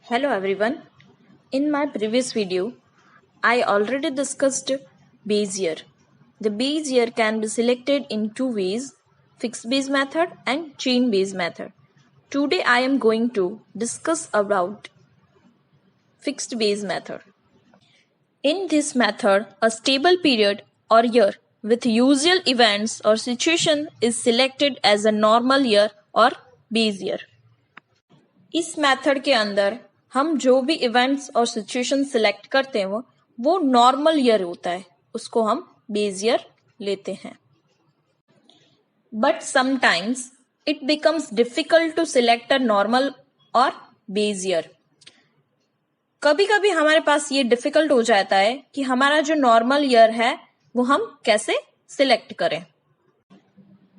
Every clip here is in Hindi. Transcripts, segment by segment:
Hello everyone. In my previous video, I already discussed Bezier. The Bezier can be selected in two ways, fixed Bayes method and chain Bayes method. Today I am going to discuss about fixed Bayes method. In this method, a stable period or year with usual events or situation is selected as a normal year or Bayes year. इस मेथड के अंदर हम जो भी इवेंट्स और सिचुएशन सिलेक्ट करते हैं वो नॉर्मल ईयर होता है, उसको हम बेस ईयर लेते हैं. But sometimes it becomes difficult to select a normal और बेस ईयर. कभी कभी हमारे पास ये डिफिकल्ट हो जाता है कि हमारा जो नॉर्मल ईयर है वो हम कैसे सिलेक्ट करें.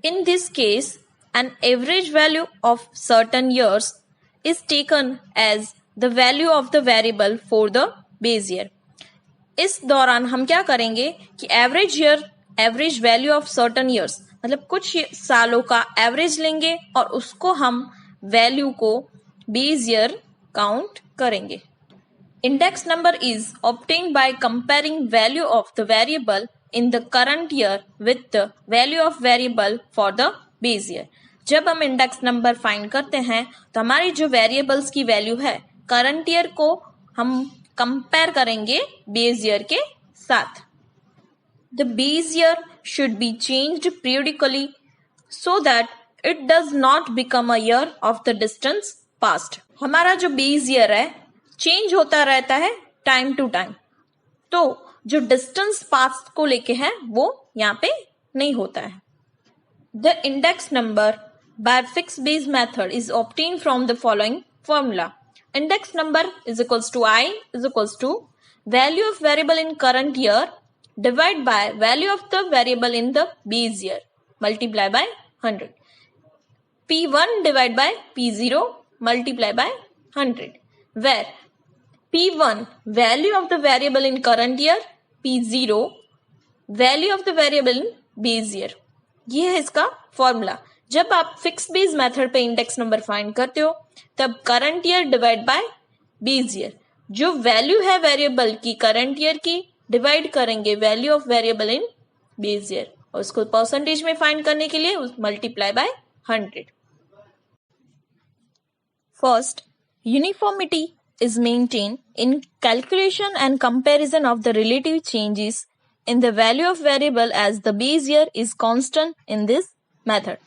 In this case an average value of certain years is taken as the value of the variable for the base year. इस दौरान हम क्या करेंगे कि average value of certain years मतलब कुछ सालों का एवरेज लेंगे और उसको हम वैल्यू को बेस ईयर काउंट करेंगे. Index number is obtained by comparing value of the variable in the current year with the value of variable for the base year. जब हम इंडेक्स नंबर फाइंड करते हैं तो हमारी जो वेरिएबल्स की वैल्यू है करंट ईयर को हम कंपेयर करेंगे बेस ईयर के साथ. The base year should be changed periodically so that it does not become a year of the distance past. हमारा जो बेस ईयर है चेंज होता रहता है टाइम टू टाइम, तो जो डिस्टेंस पास्ट को लेके है वो यहाँ पे नहीं होता है. The index number by fixed Bayes method is obtained from the following formula. Index number is equals to I is equals to value of variable in current year divided by value of the variable in the base year multiply by 100. P1 divided by P0 multiply by 100, where P1 value of the variable in current year, P0 value of the variable in base year. ये है इसका फॉर्मूला. जब आप फिक्स बेस मेथड पे इंडेक्स नंबर फाइंड करते हो तब current year divide by base year, जो वैल्यू है वेरिएबल की करंट ईयर की डिवाइड करेंगे value of variable in base year और उसको परसेंटेज में फाइंड करने के लिए multiply by 100. First, uniformity is maintain in calculation and comparison of the relative changes in the value of variable as the base year is constant in this method.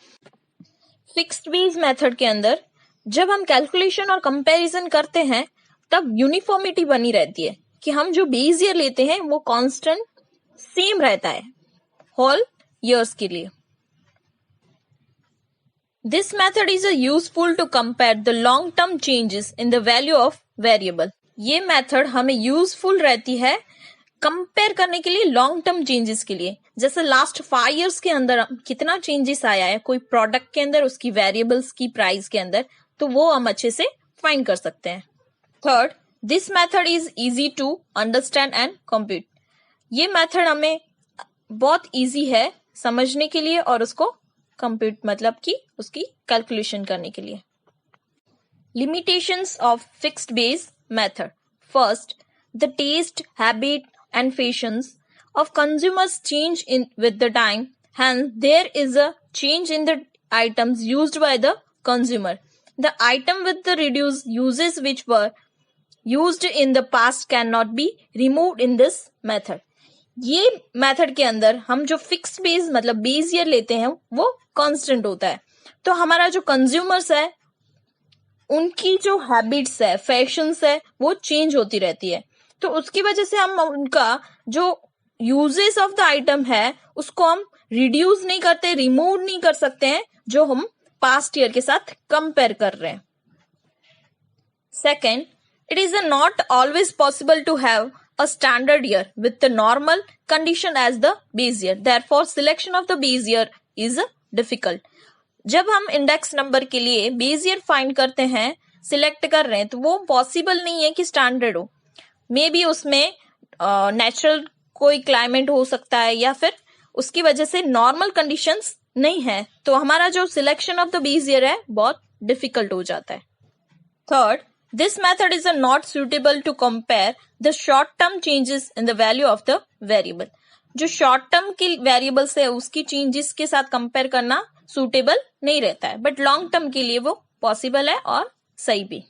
Fixed Bayes method के अंदर जब हम कैलकुलेशन और कंपैरिजन करते हैं तब यूनिफॉर्मिटी बनी रहती है कि हम जो बेस ईयर लेते हैं वो कांस्टेंट सेम रहता है होल ईयर्स के लिए. This method is useful to compare the long term changes in the value of variable. ये मेथड हमें यूजफुल रहती है कंपेयर करने के लिए लॉन्ग टर्म चेंजेस के लिए. जैसे लास्ट 5 इयर्स के अंदर कितना चेंजेस आया है कोई प्रोडक्ट के अंदर, उसकी वेरिएबल्स की प्राइस के अंदर, तो वो हम अच्छे से फाइंड कर सकते हैं. Third, this method is easy to understand and compute. ये मेथड हमें बहुत इजी है समझने के लिए और उसको कंप्यूट मतलब कि उसकी कैलकुलेशन करने के लिए. Limitations of fixed base method. First, the test, habit and fashions of consumers change in with the time, hence there is a change in the items used by the consumer. The item with the reduced uses which were used in the past cannot be removed in this method. ये मेथड के अंदर हम जो फिक्स्ड बेस मतलब बेस ईयर लेते हैं वो कांस्टेंट होता है, तो हमारा जो कंज्यूमर्स है उनकी जो हैबिट्स है, फैशंस है, वो चेंज होती रहती है, तो उसकी वजह से हम उनका जो यूजेस ऑफ द आइटम है उसको हम रिड्यूस नहीं करते, रिमूव नहीं कर सकते हैं जो हम पास्ट ईयर के साथ कंपेयर कर रहे हैं. Second, it is not always possible to have a standard year with the normal condition as the base year, therefore selection of the base year is difficult. जब हम इंडेक्स नंबर के लिए बेस ईयर फाइंड करते हैं, सिलेक्ट कर रहे हैं, तो वो पॉसिबल नहीं है कि स्टैंडर्ड हो. मे बी उसमें नेचुरल कोई क्लाइमेट हो सकता है या फिर उसकी वजह से नॉर्मल कंडीशंस नहीं है, तो हमारा जो selection of the base year है बहुत डिफिकल्ट हो जाता है. Third, This method is not suitable to compare the short-term changes in the value of the variable. जो शॉर्ट टर्म की वेरिएबल्स है उसकी चेंजेस के साथ कंपेयर करना सुटेबल नहीं रहता है, बट लॉन्ग टर्म के लिए वो पॉसिबल है और सही भी.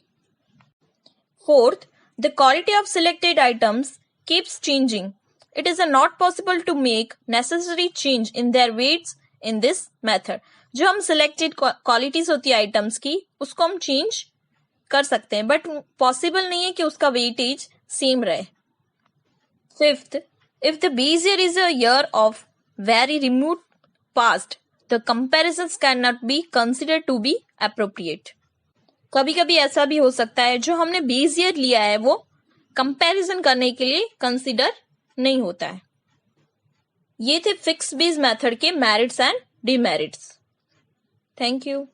Fourth, the quality of selected items keeps changing. It is not possible to make necessary change in their weights in this method. जो हम selected qualities होती है आइटम्स की उसको हम चेंज कर सकते हैं, बट पॉसिबल नहीं है कि उसका वेटेज सेम रहे. Fifth, if the base year is a year of very remote past, the comparisons cannot be considered to be appropriate. कभी कभी ऐसा भी हो सकता है जो हमने बेस ईयर लिया है वो कंपैरिजन करने के लिए कंसिडर नहीं होता है. ये थे फिक्स बेस मेथड के merits and demerits. Thank you.